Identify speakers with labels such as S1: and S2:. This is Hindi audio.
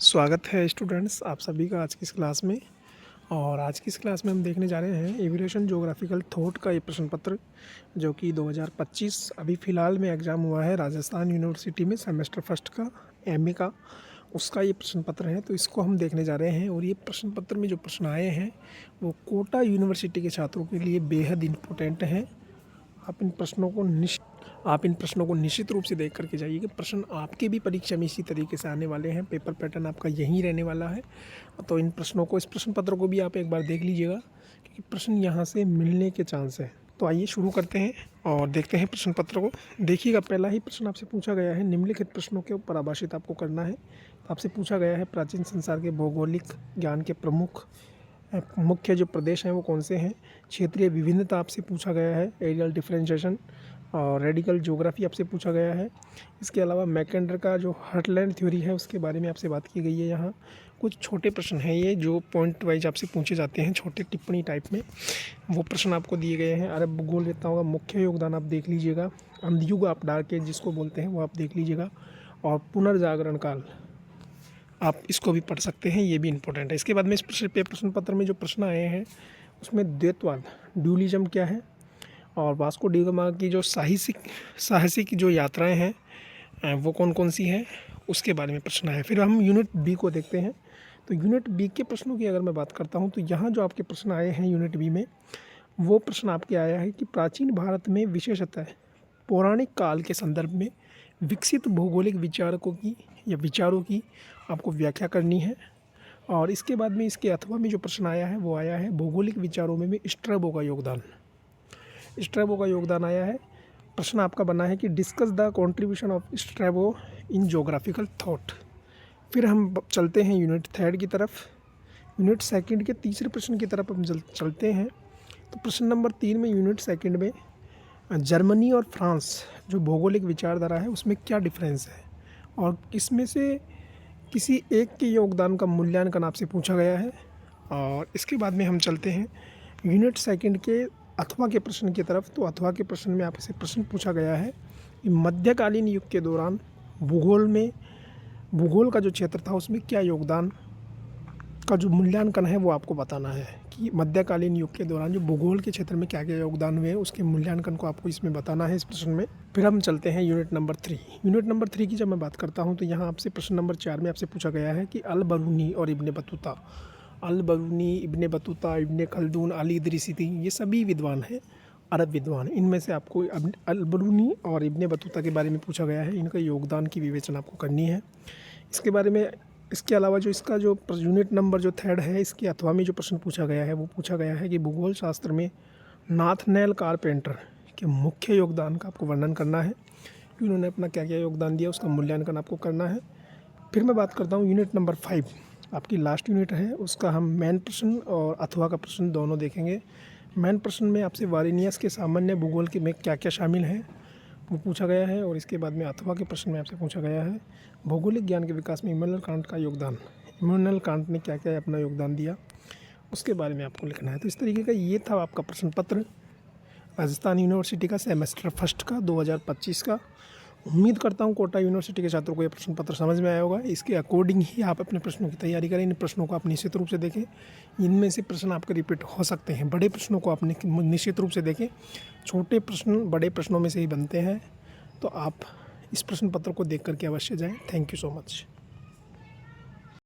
S1: स्वागत है स्टूडेंट्स आप सभी का आज की इस क्लास में। और आज की इस क्लास में हम देखने जा रहे हैं एविएशन ज्योग्राफिकल थॉट का ये प्रश्न पत्र जो कि 2025 अभी फ़िलहाल में एग्ज़ाम हुआ है राजस्थान यूनिवर्सिटी में सेमेस्टर फर्स्ट का एमए का, उसका ये प्रश्न पत्र है। तो इसको हम देखने जा रहे हैं और ये प्रश्न पत्र में जो प्रश्न आए हैं वो कोटा यूनिवर्सिटी के छात्रों के लिए बेहद इम्पोर्टेंट हैं। आप इन प्रश्नों को निश्चित रूप से देख करके जाइए कि प्रश्न आपके भी परीक्षा में इसी तरीके से आने वाले हैं। पेपर पैटर्न आपका यही रहने वाला है। तो इन प्रश्नों को, इस प्रश्न पत्र को भी आप एक बार देख लीजिएगा क्योंकि प्रश्न यहाँ से मिलने के चांस है। तो आइए शुरू करते हैं और देखते हैं प्रश्न पत्र को। देखिएगा, पहला ही प्रश्न आपसे पूछा गया है, निम्नलिखित प्रश्नों के ऊपर आभाषित आपको करना है। तो आपसे पूछा गया है प्राचीन संसार के भौगोलिक ज्ञान के मुख्य जो प्रदेश हैं वो कौन से हैं। क्षेत्रीय विभिन्नता आपसे पूछा गया है, एरियल डिफरेंशिएशन और रेडिकल ज्योग्राफी आपसे पूछा गया है। इसके अलावा मैकेंडर का जो हार्टलैंड थ्योरी है उसके बारे में आपसे बात की गई है। यहाँ कुछ छोटे प्रश्न हैं ये जो पॉइंट वाइज आपसे पूछे जाते हैं, छोटे टिप्पणी टाइप में वो प्रश्न आपको दिए गए हैं। अरब भूगोल वेत्ताओं का मुख्य योगदान आप देख लीजिएगा, अंधयुग आप डार्क एज जिसको बोलते हैं वो आप देख लीजिएगा, और पुनर्जागरण काल आप इसको भी पढ़ सकते हैं, ये भी इम्पोर्टेंट है। इसके बाद में इस प्रश्न पत्र में जो प्रश्न आए हैं उसमें द्वैतवाद ड्यूलिज्म क्या है, और वास्को डी गामा की जो साहसिक जो यात्राएं हैं वो कौन कौन सी हैं उसके बारे में प्रश्न है। फिर हम यूनिट बी को देखते हैं। तो यूनिट बी के प्रश्नों की अगर मैं बात करता हूं तो यहाँ जो आपके प्रश्न आए हैं यूनिट बी में, वो प्रश्न आपके आया है कि प्राचीन भारत में विशेषतः पौराणिक काल के संदर्भ में विकसित भौगोलिक विचारों की आपको व्याख्या करनी है। और इसके बाद में इसके अथवा में जो प्रश्न आया है वो आया है भौगोलिक विचारों में स्ट्रैबो का योगदान आया है। प्रश्न आपका बना है कि discuss the contribution of Strabo in geographical thought. फिर हम चलते हैं यूनिट थर्ड की तरफ। यूनिट सेकंड के तीसरे प्रश्न की तरफ हम चलते हैं। तो प्रश्न नंबर 3 में यूनिट सेकंड में जर्मनी और फ्रांस जो भौगोलिक विचारधारा है उसमें क्या डिफरेंस है और इसमें से किसी एक के योगदान का मूल्यांकन आपसे पूछा गया है। और इसके बाद में हम चलते हैं यूनिट सेकंड के अथवा के प्रश्न की तरफ। तो अथवा के प्रश्न में आपसे प्रश्न पूछा गया है कि मध्यकालीन युग के दौरान भूगोल का जो क्षेत्र था उसमें क्या योगदान का जो मूल्यांकन है वो आपको बताना है कि मध्यकालीन युग के दौरान जो भूगोल के क्षेत्र में क्या क्या योगदान हुए उसके मूल्यांकन को आपको इसमें बताना है इस प्रश्न में। फिर हम चलते हैं यूनिट नंबर 3। यूनिट नंबर 3 की जब मैं बात करता हूँ तो यहाँ आपसे प्रश्न नंबर 4 में आपसे पूछा गया है कि अल बरूनी और इब्ने बतूता, इब्ने खल्दून, अली इदरीसी, ये सभी विद्वान हैं, अरब विद्वान। इनमें से आपको अल बरूनी और इब्ने बतूता के बारे में पूछा गया है, इनका योगदान की विवेचना आपको करनी है। इसके बारे में, इसके अलावा जो इसका जो यूनिट नंबर जो थर्ड है इसके अथवा में जो प्रश्न पूछा गया है वो पूछा गया है कि भूगोल शास्त्र में नाथनएल कारपेंटर के मुख्य योगदान का आपको वर्णन करना है कि उन्होंने अपना क्या क्या योगदान दिया, उसका मूल्यांकन आपको करना है। फिर मैं बात करता हूँ यूनिट नंबर 5, आपकी लास्ट यूनिट है, उसका हम मेन प्रश्न और अथवा का प्रश्न दोनों देखेंगे। मेन प्रश्न में आपसे वारेनियस के सामान्य भूगोल के में क्या क्या शामिल है वो पूछा गया है। और इसके बाद में अथवा के प्रश्न में आपसे पूछा गया है भौगोलिक ज्ञान के विकास में इमैनुअल कांट का योगदान, इमैनुअल कांट ने क्या क्या अपना योगदान दिया उसके बारे में आपको लिखना है। तो इस तरीके का ये था आपका प्रश्न पत्र राजस्थान यूनिवर्सिटी का सेमेस्टर फर्स्ट का 2025 का। उम्मीद करता हूँ कोटा यूनिवर्सिटी के छात्रों को ये प्रश्न पत्र समझ में आया होगा। इसके अकॉर्डिंग ही आप अपने प्रश्नों की तैयारी करें। इन प्रश्नों को आप निश्चित रूप से देखें, इनमें से प्रश्न आपके रिपीट हो सकते हैं। बड़े प्रश्नों को आप निश्चित रूप से देखें, छोटे प्रश्न बड़े प्रश्नों में से ही बनते हैं। तो आप इस प्रश्न पत्र को देख करके अवश्य जाएं। Thank you so much.